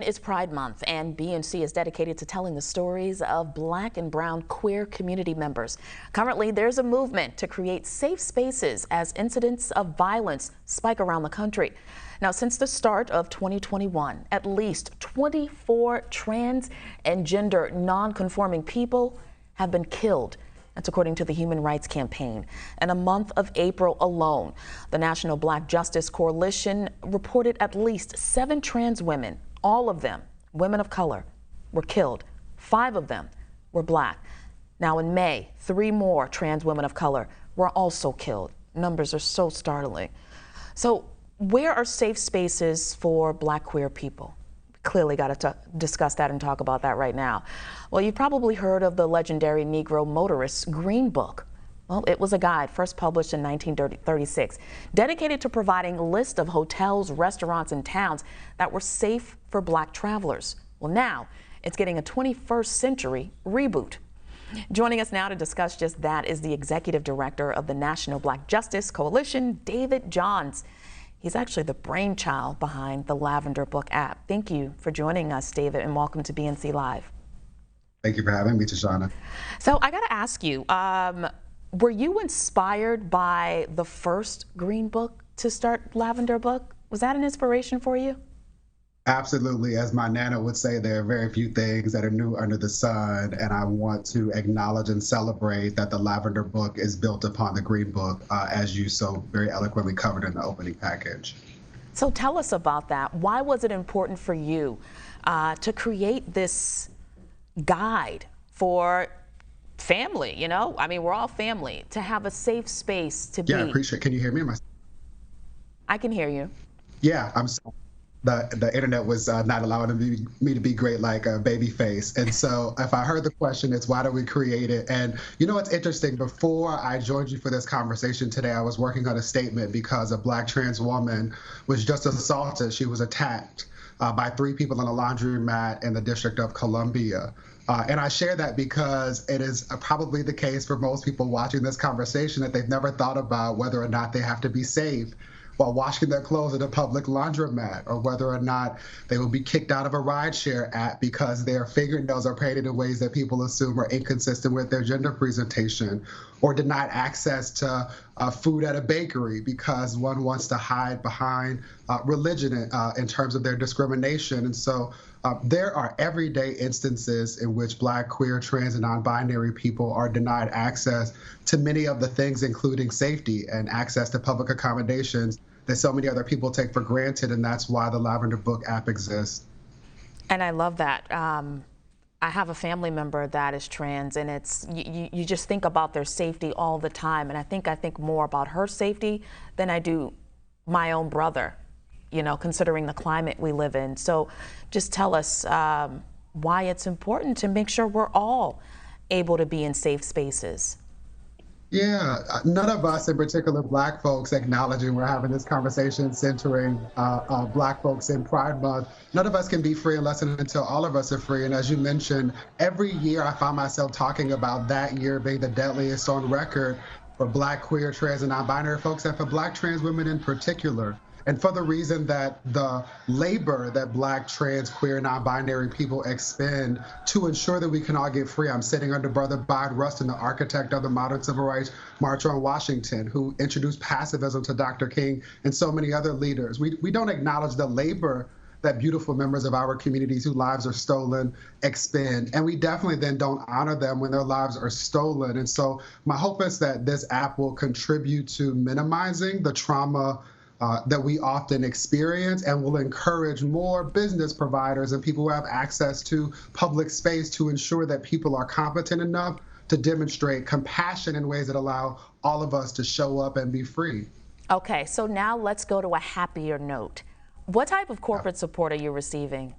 It's Pride Month, and BNC is dedicated to telling the stories of Black and brown queer community members. Currently, there's a movement to create safe spaces as incidents of violence spike around the country. Now, since the start of 2021, at least 24 trans and gender non-conforming people have been killed. That's according to the Human Rights Campaign. In a month of April alone, the National Black Justice Coalition reported at least 7 trans women, all of them women of color, were killed. 5 of them were Black. Now in May, 3 more trans women of color were also killed. Numbers are so startling. So where are safe spaces for Black queer people? Clearly got to discuss that and talk about that right now. Well, you've probably heard of the legendary Negro motorist's Green Book. Well, it was a guide first published in 1936, dedicated to providing a list of hotels, restaurants, and towns that were safe for Black travelers. Well, now it's getting a 21st century reboot. Joining us now to discuss just that is the executive director of the National Black Justice Coalition, David Johns. He's actually the brainchild behind the Lavender Book app. Thank you for joining us, David, and welcome to BNC Live. Thank you for having me, Tashana. So I got to ask you, were you inspired by the first Green Book to start Lavender Book? Was that an inspiration for you? Absolutely. As my Nana would say, there are very few things that are new under the sun, and I want to acknowledge and celebrate that the Lavender Book is built upon the Green Book, as you so very eloquently covered in the opening package. So tell us about that. Why was it important for you to create this guide for family? You know, I mean, we're all family, to have a safe space to be. Yeah, I appreciate it. Can you hear me? I can hear you. Yeah, I'm sorry. The internet was not allowing me to be great like a baby face. And so if I heard the question, it's why do we create it? And you know what's interesting? Before I joined you for this conversation today, I was working on a statement because a Black trans woman was just assaulted. She was attacked by 3 people in a laundromat in the District of Columbia. And I share that because it is probably the case for most people watching this conversation that they've never thought about whether or not they have to be safe while washing their clothes at a public laundromat, or whether or not they will be kicked out of a rideshare app because their fingernails are painted in ways that people assume are inconsistent with their gender presentation, or denied access to food at a bakery because one wants to hide behind religion in terms of their discrimination. And so there are everyday instances in which Black, queer, trans, and non-binary people are denied access to many of the things, including safety and access to public accommodations that so many other people take for granted, and that's why the Lavender Book app exists. And I love that. I have a family member that is trans, and it's you just think about their safety all the time, and I think more about her safety than I do my own brother, you know, considering the climate we live in. So just tell us why it's important to make sure we're all able to be in safe spaces. Yeah, none of us, in particular Black folks, acknowledging we're having this conversation centering Black folks in Pride Month, none of us can be free unless and until all of us are free. And as you mentioned, every year I find myself talking about that year being the deadliest on record for Black, queer, trans, and non-binary folks, and for Black trans women in particular. And for the reason that the labor that Black, trans, queer, non-binary people expend to ensure that we can all get free. I'm sitting under Brother Bob Rustin, the architect of the modern civil rights march on Washington, who introduced pacifism to Dr. King and so many other leaders. We don't acknowledge the labor that beautiful members of our communities whose lives are stolen expend. And we definitely then don't honor them when their lives are stolen. And so my hope is that this app will contribute to minimizing the trauma that we often experience, and will encourage more business providers and people who have access to public space to ensure that people are competent enough to demonstrate compassion in ways that allow all of us to show up and be free. Okay, so now let's go to a happier note. What type of corporate support are you receiving?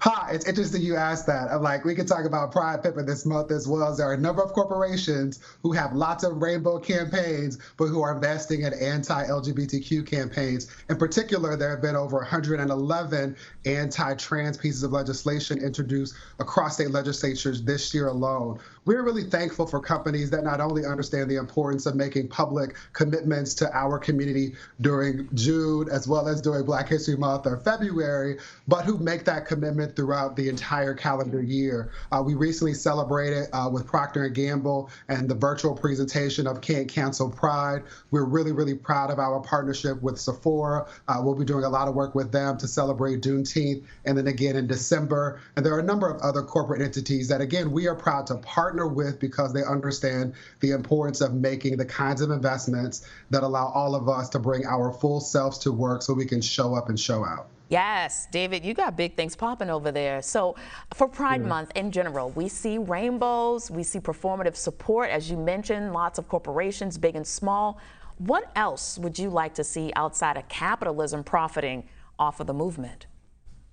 Hi, it's interesting you asked that. I'm like, we could talk about Pride Pippa this month as well. There are a number of corporations who have lots of rainbow campaigns, but who are investing in anti-LGBTQ campaigns. In particular, there have been over 111 anti-trans pieces of legislation introduced across state legislatures this year alone. We're really thankful for companies that not only understand the importance of making public commitments to our community during June, as well as during Black History Month or February, but who make that commitment throughout the entire calendar year. We recently celebrated with Procter & Gamble and the virtual presentation of Can't Cancel Pride. We're really, really proud of our partnership with Sephora. We'll be doing a lot of work with them to celebrate Juneteenth and then again in December. And there are a number of other corporate entities that, again, we are proud to partner with because they understand the importance of making the kinds of investments that allow all of us to bring our full selves to work so we can show up and show out. Yes, David, you got big things popping over there. So for Pride Month in general, we see rainbows, we see performative support, as you mentioned, lots of corporations, big and small. What else would you like to see outside of capitalism profiting off of the movement?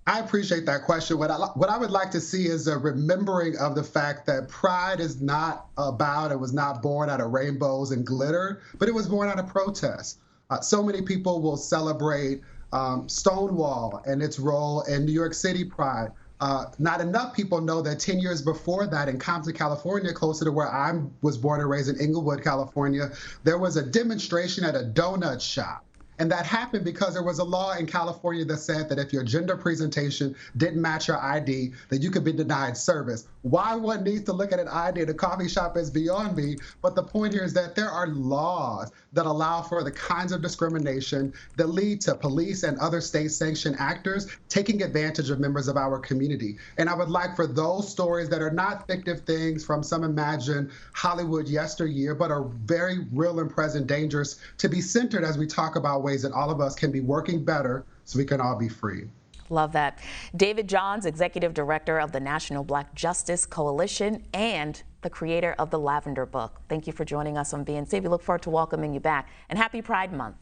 I appreciate that question. What I would like to see is a remembering of the fact that pride is not about, it was not born out of rainbows and glitter, but it was born out of protest. So many people will celebrate Stonewall and its role in New York City Pride. Not enough people know that 10 years before that in Compton, California, closer to where I was born and raised in Inglewood, California, there was a demonstration at a donut shop. And that happened because there was a law in California that said that if your gender presentation didn't match your ID, that you could be denied service. Why one needs to look at an ID at a coffee shop is beyond me. But the point here is that there are laws that allow for the kinds of discrimination that lead to police and other state-sanctioned actors taking advantage of members of our community. And I would like for those stories that are not fictive things from some imagined Hollywood yesteryear, but are very real and present dangers to be centered as we talk about ways that all of us can be working better so we can all be free. Love that. David Johns, Executive Director of the National Black Justice Coalition and the creator of the Lavender Book. Thank you for joining us on BNC. We look forward to welcoming you back. And happy Pride Month.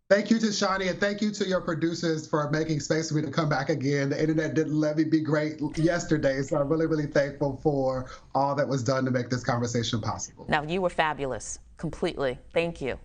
Thank you to Shani, and thank you to your producers for making space for me to come back again. The internet didn't let me be great yesterday, so I'm really, really thankful for all that was done to make this conversation possible. No, you were fabulous. Completely. Thank you.